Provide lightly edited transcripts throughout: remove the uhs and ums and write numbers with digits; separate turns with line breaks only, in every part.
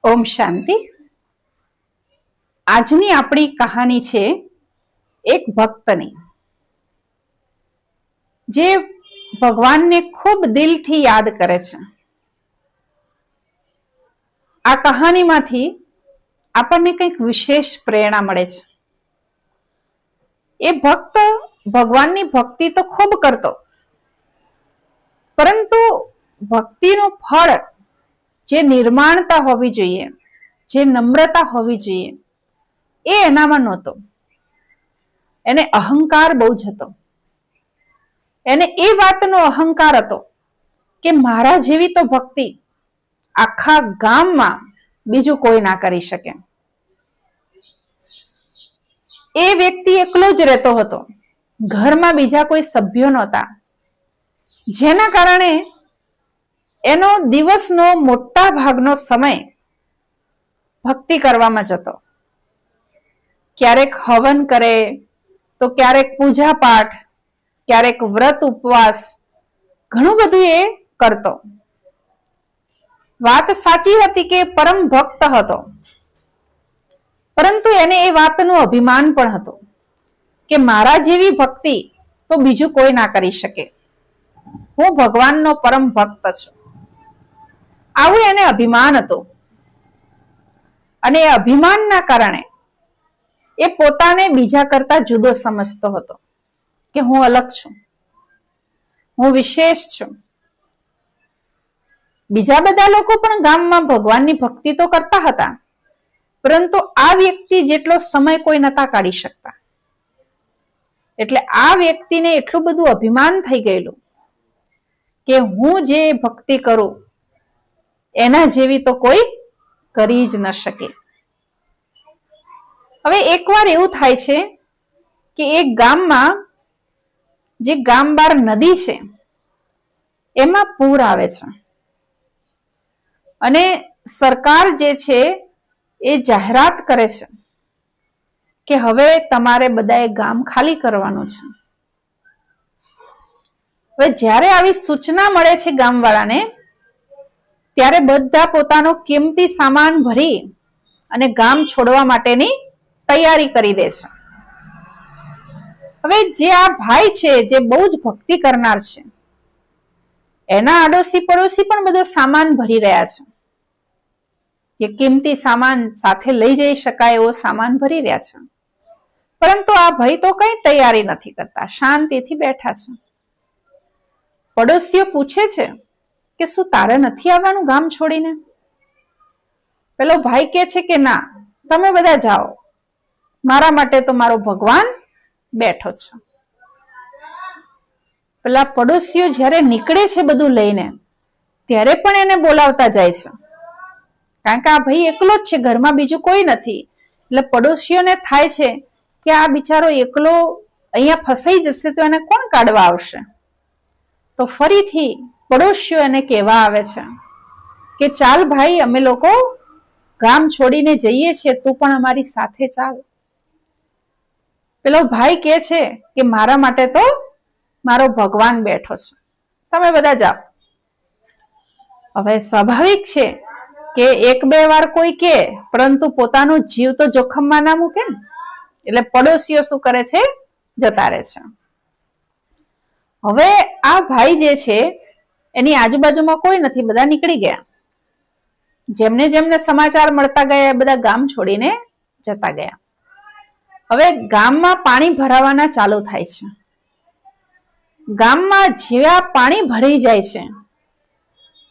ઓમ શાંતિ। આજની આપણી કહાની છે એક ભક્તની, જે ભગવાનને ખૂબ દિલથી યાદ કરે છે। આ કહાનીમાંથી આપણને કંઈક વિશેષ પ્રેરણા મળે છે। એ ભક્ત ભગવાનની ભક્તિ તો ખૂબ કરતો, પરંતુ ભક્તિનું ફળ જે નિર્માણતા હોવી જોઈએ, જે નમ્રતા હોવી જોઈએ, એ એનામાં નહોતો। એને અહંકાર બહુ જ હતો। એને એ વાતનો અહંકાર હતો કે મારા જેવી તો ભક્તિ આખા ગામમાં બીજું કોઈ ના કરી શકે। એ વ્યક્તિ એકલો જ રહેતો હતો, ઘરમાં બીજા કોઈ સભ્યો નહોતા, જેના કારણે એનો દિવસનો મોટા ભાગનો સમય ભક્તિ કરવામાં જતો। ક્યારેક હવન કરે તો ક્યારેક પૂજા પાઠ, ક્યારેક વ્રત ઉપવાસ, ઘણું બધું એ કરતો। વાત સાચી હતી કે પરમ ભક્ત હતો, પરંતુ એને એ વાતનું અભિમાન પણ હતું કે મારા જેવી ભક્તિ તો બીજું કોઈ ના કરી શકે। હું ભગવાનનો પરમ ભક્ત છું, આવું એને અભિમાન હતું। અને એ અભિમાનના કારણે એ પોતાને બીજા કરતા જુદો સમજતો હતો કે હું અલગ છું, હું વિશેષ છું। બીજા બધા લોકો પણ ગામમાં ભગવાનની ભક્તિ તો કરતા હતા, પરંતુ આ વ્યક્તિ જેટલો સમય કોઈ નતા કાઢી શકતા। એટલે આ વ્યક્તિને એટલું બધું અભિમાન થઈ ગયેલું કે હું જે ભક્તિ કરું એના જેવી તો કોઈ કરી જ ન શકે। હવે એકવાર એવું થાય છે કે એક ગામમાં, જે ગામ બહાર નદી છે, એમાં પૂર આવે છે અને સરકાર જે છે એ જાહેરાત કરે છે કે હવે તમારે બધાએ ગામ ખાલી કરવાનું છે। હવે જ્યારે આવી સૂચના મળે છે ગામવાળાને, ત્યારે બધા પોતાનો કિંમતી સામાન ભરી અને ગામ છોડવા માટેની તૈયારી કરી દે છે। હવે જે આ ભાઈ છે, જે બહુ જ ભક્તિ કરનાર છે, એના આડોશી પડોશી પણ બધો સામાન ભરી રહ્યા છે, જે કિંમતી સામાન સાથે લઈ જઈ શકાય એવો સામાન ભરી રહ્યા છે, પરંતુ આ ભાઈ તો કઈ તૈયારી નથી કરતા, શાંતિથી બેઠા છે। પડોશીઓ પૂછે છે કે શું તારે નથી આવવાનું ગામ છોડીને? પેલો ભાઈ કહે છે કે ના, તમે બધા જાઓ, મારા માટે તો મારો ભગવાન બેઠો છે। પેલા પડોશીઓ જ્યારે નીકળે છે બધું લઈને, ત્યારે પણ એને બોલાવતા જાય છે, કારણ કે આ ભાઈ એકલો જ છે, ઘરમાં બીજું કોઈ નથી। એટલે પડોશીઓને થાય છે કે આ બિચારો એકલો અહીંયા ફસાઈ જશે તો એને કોણ કાઢવા આવશે? તો ફરીથી પડોશીઓ એને કહેવા આવે છે કે ચાલ ભાઈ, અમે લોકો ગામ છોડીને જઈએ છીએ, તું પણ અમારી સાથે ચાલ। પેલો ભાઈ કહે છે કે મારા માટે તો મારો ભગવાન બેઠો છે, તમે બધા જાઓ। હવે સ્વાભાવિક છે કે એક બે વાર કોઈ કહે, પરંતુ પોતાનો જીવ તો જોખમમાં ના મૂકે ને, એટલે પડોશીઓ શું કરે છે? જતા રહે છે। હવે આ ભાઈ જે છે એની આજુબાજુમાં કોઈ નથી, બધા નીકળી ગયા। જેમને જેમને સમાચાર મળતા ગયા એ બધા ગામ છોડીને જતા ગયા। હવે ગામમાં પાણી ભરાવાના ચાલુ થાય છે। ગામમાં જેવા પાણી ભરાઈ જાય છે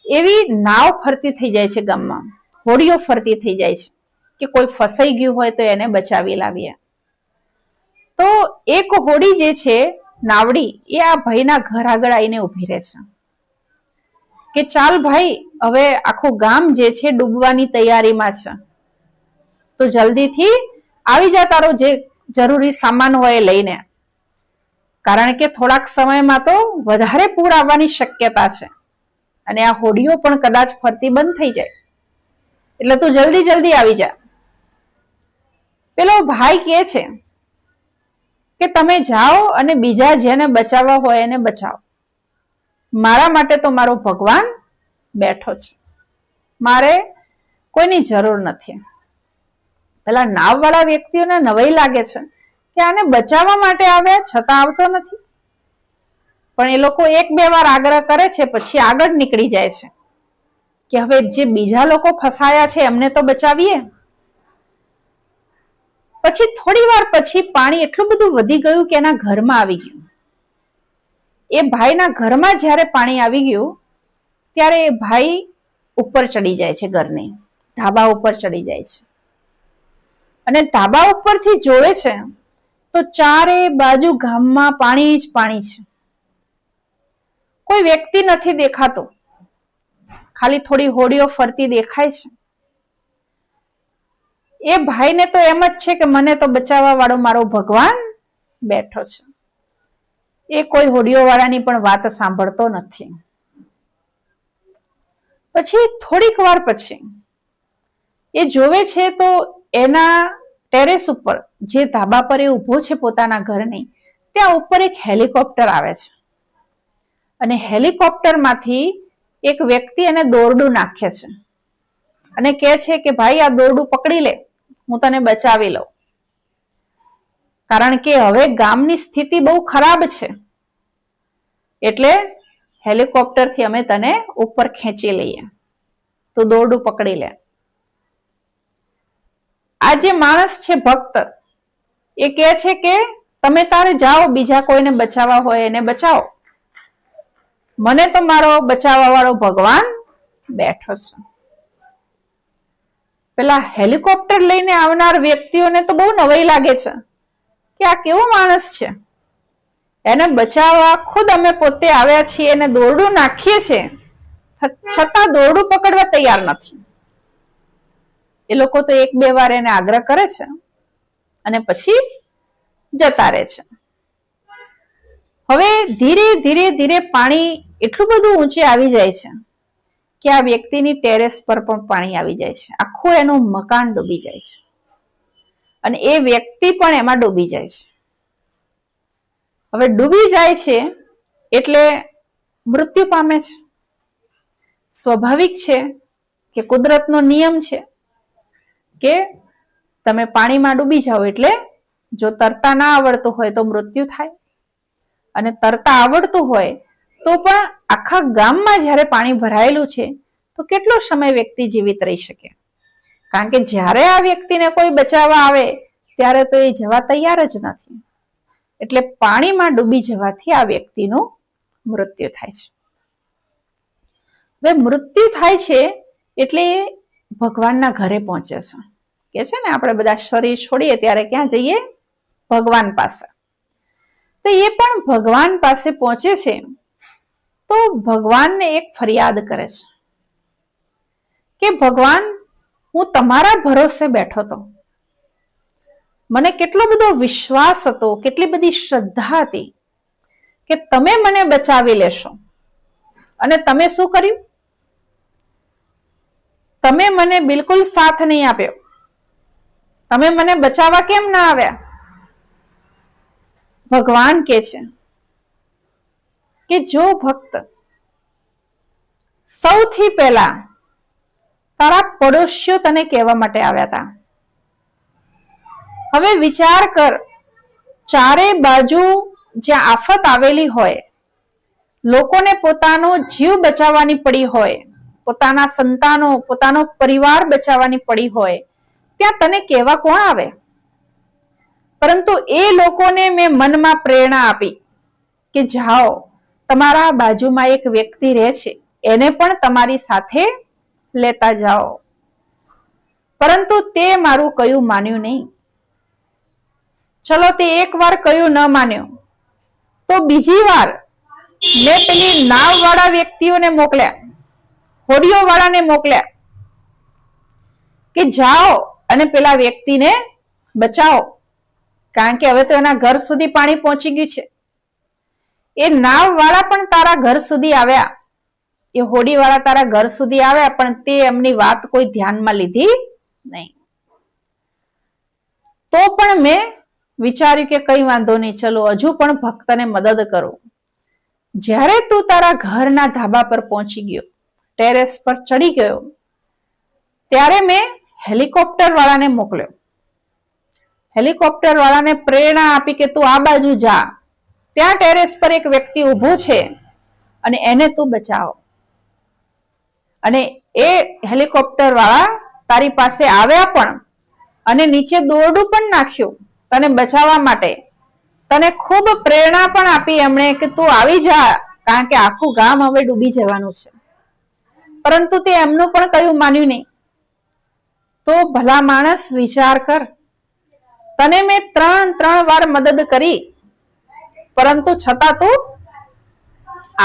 એવી નાવ ફરતી થઈ જાય છે, ગામમાં હોડીઓ ફરતી થઈ જાય છે કે કોઈ ફસાઈ ગયું હોય તો એને બચાવી લાવીએ। તો એક હોડી જે છે, નાવડી, એ આ ભાઈના ઘર આગળ આવીને ઉભી રહે છે કે ચાલ ભાઈ, હવે આખું ગામ જે છે ડૂબવાની તૈયારીમાં છે, તો જલ્દીથી આવી જા, તારો જે જરૂરી સામાન હોય એ લઈને, કારણ કે થોડાક સમયમાં તો વધારે પૂર આવવાની શક્યતા છે અને આ હોડીઓ પણ કદાચ ફરતી બંધ થઈ જાય, એટલે તું જલ્દી જલ્દી આવી જા। પેલો ભાઈ કહે છે કે તમે જાઓ અને બીજા જેને બચાવવા હોય એને બચાવો, મારા માટે તો મારો ભગવાન બેઠો છે, મારે કોઈની જરૂર નથી. પેલા નાવવાળા વ્યક્તિઓને નવાઈ લાગે છે કે આને બચાવવા માટે આવ્યા છતાં આવતો નથી, પણ એ લોકો 1-2 વાર આગ્રહ કરે છે, પછી આગળ નીકળી જાય છે કે હવે જે બીજા લોકો ફસાયા છે એમને તો બચાવીએ. પછી થોડી વાર પછી પાણી એટલું બધું વધી ગયું કે એના ઘરમાં આવી ગયું. એ ભાઈના ઘરમાં જ્યારે પાણી આવી ગયું ત્યારે એ ભાઈ ઉપર ચડી જાય છે, ઘરની ધાબા ઉપર ચડી જાય છે અને ધાબા ઉપરથી જોવે છે તો ચારે બાજુ ગામમાં પાણી જ પાણી છે. કોઈ વ્યક્તિ નથી દેખાતો, ખાલી થોડી હોડીઓ ફરતી દેખાય છે. એ ભાઈને તો એમ જ છે કે મને તો બચાવવા વાળો મારો ભગવાન બેઠો છે. એ કોઈ હોડીઓ વાળાની પણ વાત સાંભળતો નથી. પછી થોડીક વાર પછી એ જોવે છે તો એના ટેરેસ ઉપર, જે ધાબા પર એ ઊભો છે પોતાના ઘરની, ત્યાં ઉપર એક હેલિકોપ્ટર આવે છે અને હેલિકોપ્ટરમાંથી એક વ્યક્તિ એને દોરડું નાખે છે અને કહે છે કે ભાઈ આ દોરડું પકડી લે, હું તને બચાવી લઉં, કારણ કે હવે ગામની સ્થિતિ બહુ ખરાબ છે, એટલે હેલિકોપ્ટરથી અમે તને ઉપર ખેંચી લઈએ, તો દોરડું પકડી લે. આ જે માણસ છે ભક્ત, એ કહે છે કે તમે તારે જાઓ, બીજા કોઈને બચાવવા હોય એને બચાવો, મને તો મારો બચાવવા વાળો ભગવાન બેઠો છે. પેલા હેલિકોપ્ટર લઈને આવનાર વ્યક્તિઓને તો બહુ નવાઈ લાગે છે કે આ કેવો માણસ છે, એને બચાવવા ખુદ અમે પોતે આવ્યા છીએ અને દોરડું નાખીએ છીએ, છતાં દોરડું પકડવા તૈયાર નથી. એ લોકો તો 1-2 વાર એને આગ્રહ કરે છે અને પછી જતા રહે છે. હવે ધીરે ધીરે ધીરે પાણી એટલું બધું ઊંચે આવી જાય છે કે આ વ્યક્તિની ટેરેસ પર પણ પાણી આવી જાય છે, આખું એનું મકાન ડૂબી જાય છે અને એ વ્યક્તિ પણ એમાં ડૂબી જાય છે. હવે ડૂબી જાય છે એટલે મૃત્યુ પામે છે. સ્વાભાવિક છે કે કુદરતનો નિયમ છે કે તમે પાણીમાં ડૂબી જાઓ એટલે જો તરતા ના આવડતું હોય તો મૃત્યુ થાય, અને તરતા આવડતું હોય તો પણ આખા ગામમાં જ્યારે પાણી ભરાયેલું છે તો કેટલો સમય વ્યક્તિ જીવિત રહી શકે? કારણ કે જ્યારે આ વ્યક્તિને કોઈ બચાવવા આવે ત્યારે તો એ જવા તૈયાર જ નથી. એટલે પાણીમાં ડૂબી જવાથી આ વ્યક્તિનું મૃત્યુ થાય છે. હવે મૃત્યુ થાય છે એટલે ભગવાનના ઘરે પહોંચે છે. કે છે ને આપણે બધા શરીર છોડીએ ત્યારે ક્યાં જઈએ? ભગવાન પાસે. તો એ પણ ભગવાન પાસે પહોંચે છે તો ભગવાનને એક ફરિયાદ કરે છે કે ભગવાન, હું તમારા ભરોસે બેઠો હતો, મને કેટલો બધો વિશ્વાસ હતો, કેટલી બધી શ્રદ્ધા હતી કે તમે મને બચાવી લેશો, અને તમે શું કર્યું? તમે મને બિલકુલ સાથ નહીં આપ્યો. તમે મને બચાવવા કેમ ના આવ્યા? ભગવાન કહે છે કે જો ભક્ત, સૌથી પહેલા તારા પડોશીઓ તને કહેવા માટે આવ્યા હતા. હવે વિચાર કર, ચારે બાજુ જ્યાં આફત આવેલી હોય, લોકોને પોતાનો જીવ બચાવવાની પડી હોય, પોતાના સંતાનો, પોતાનો પરિવાર બચાવવાની પડી હોય, ત્યાં તને કહેવા કોણ આવે? પરંતુ એ લોકોને મેં મનમાં પ્રેરણા આપી કે જાઓ, તમારા બાજુમાં એક વ્યક્તિ રહે છે, એને પણ તમારી સાથે લેતા જાઓ. પરંતુ તે મારું કયું માન્યું નહીં. ચલો, તે એક વાર કયું ન માન્યું તો બીજી વાર મેં પેલી નાવ વાળા વ્યક્તિઓને મોકલ્યા, હોડીઓ વાળાને મોકલ્યા કે જાઓ અને પેલા વ્યક્તિને બચાવો, કારણ કે હવે તો એના ઘર સુધી પાણી પહોંચી ગયું છે. એ નાવ વાળા પણ તારા ઘર સુધી આવ્યા, એ હોડી વાળા તારા ઘર સુધી આવ્યા, પણ તે એમની વાત કોઈ ધ્યાનમાં લીધી નહીં. તો પણ મેં વિચાર્યું કે કઈ વાંધો નહીં, ચલો હજુ પણ ભક્તને મદદ કરું. જ્યારે તું તારા ઘરના ધાબા પર પહોંચી ગયો, ટેરેસ પર ચડી ગયો, ત્યારે મેં હેલિકોપ્ટર વાળાને મોકલ્યો. હેલિકોપ્ટર વાળાને પ્રેરણા આપી કે તું આ બાજુ જા, ત્યાં ટેરેસ પર એક વ્યક્તિ ઊભું છે અને એને તું બચાવો. અને એ હેલિકોપ્ટર વાળા તારી પાસે આવ્યા પણ અને નીચે દોરડું પણ નાખ્યું તને બચાવવા માટે. તને ખૂબ પ્રેરણા પણ આપી એમણે કે તું આવી જા, કારણ કે આખું ગામ હવે ડૂબી જવાનું છે. પરંતુ તે એમનું પણ કયું માન્યું નહીં. તો ભલા માણસ, વિચાર કર, તને મેં ત્રણ વાર મદદ કરી, પરંતુ છતાં તું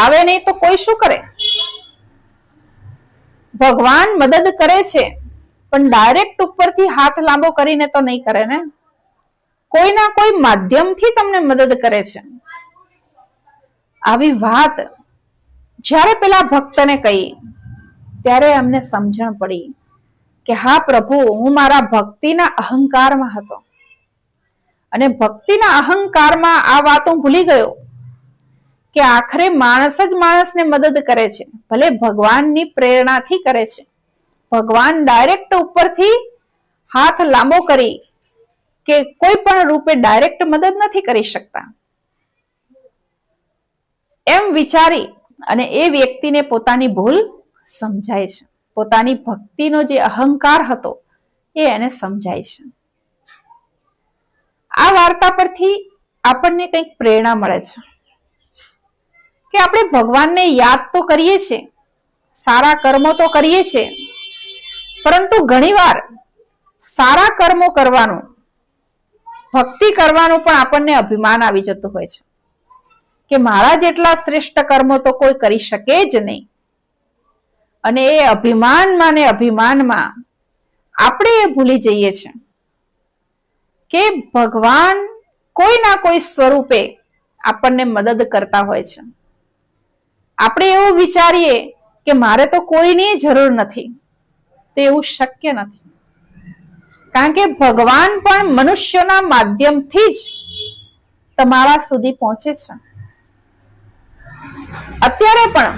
આવે નહીં તો કોઈ શું કરે? ભગવાન મદદ કરે છે પણ ડાયરેક્ટ ઉપરથી હાથ લાંબો કરીને તો નહીં કરે ને. કોઈના કોઈ માધ્યમથી તમને મદદ કરે છે. આવી વાત જ્યારે પેલા ભક્તને કહી ત્યારે અમને સમજણ પડી કે હા પ્રભુ, હું મારા ભક્તિના અહંકારમાં હતો અને ભક્તિના અહંકારમાં આ વાત હું ભૂલી ગયો કે આખરે માણસ જ માણસને મદદ કરે છે. ભલે ભગવાનની પ્રેરણાથી કરે છે. ભગવાન ડાયરેક્ટ ઉપરથી હાથ લાંબો કરી કે કોઈ પણ રૂપે ડાયરેક્ટ મદદ નથી કરી શકતા. એમ વિચારી અને એ વ્યક્તિને પોતાની ભૂલ સમજાય છે. પોતાની ભક્તિનો જે અહંકાર હતો એ એને સમજાય છે. આ વાર્તા પરથી આપણને કંઈક પ્રેરણા મળે છે કે આપણે ભગવાનને યાદ તો કરીએ છીએ, સારા કર્મો તો કરીએ છીએ, પરંતુ ઘણીવાર સારા કર્મો કરવાનું, ભક્તિ કરવાનું પણ આપણને અભિમાન આવી જતું હોય છે કે મારા જેટલા શ્રેષ્ઠ કર્મો તો કોઈ કરી શકે જ નહીં. અને એ અભિમાનમાં ને અભિમાનમાં આપણે એ ભૂલી જઈએ છીએ કે ભગવાન કોઈ ના કોઈ સ્વરૂપે આપણને મદદ કરતા હોય છે. આપણે એવું વિચારીએ કે મારે તો કોઈની જરૂર નથી, તો એવું શક્ય નથી. કારણ કે ભગવાન પણ મનુષ્યના માધ્યમથી જ તમારા સુધી પહોંચે છે. અત્યારે પણ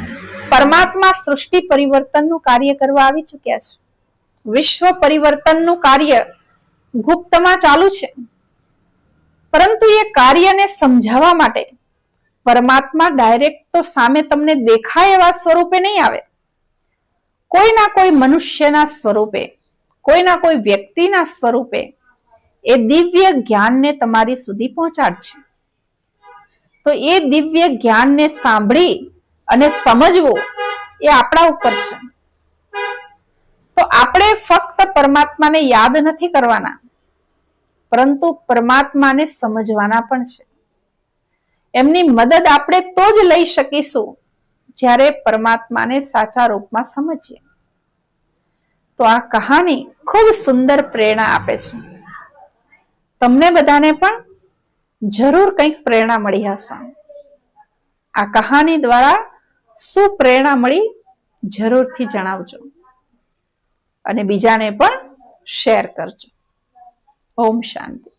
પરમાત્મા સૃષ્ટિ પરિવર્તનનું કાર્ય કરવા આવી ચુક્યા છે. વિશ્વ પરિવર્તનનું કાર્ય ગુપ્તમાં ચાલુ છે, પરંતુ એ કાર્યને સમજાવવા માટે પરમાત્મા ડાયરેક્ટ તો સામે તમને દેખાય એવા સ્વરૂપે નહીં આવે. કોઈના કોઈ મનુષ્યના સ્વરૂપે, કોઈના કોઈ વ્યક્તિના સ્વરૂપે એ દિવ્ય જ્ઞાનને તમારી સુધી પહોંચાડશે. તો એ દિવ્ય જ્ઞાનને સાંભળી અને સમજવું એ આપણા ઉપર છે. તો આપણે ફક્ત પરમાત્માને યાદ નથી કરવાના, પરંતુ પરમાત્માને સમજવાના પણ છે. એમની મદદ આપણે તો જ લઈ શકીશું જ્યારે પરમાત્માને સાચા રૂપમાં સમજીએ. તો આ કહાની ખૂબ સુંદર પ્રેરણા આપે છે. તમને બધાને પણ જરૂર કંઈક પ્રેરણા મળી હશે. આ કહાની દ્વારા શું પ્રેરણા મળી જરૂરથી જણાવજો અને બીજાને પણ શેર કરજો. ઓમ શાંતિ.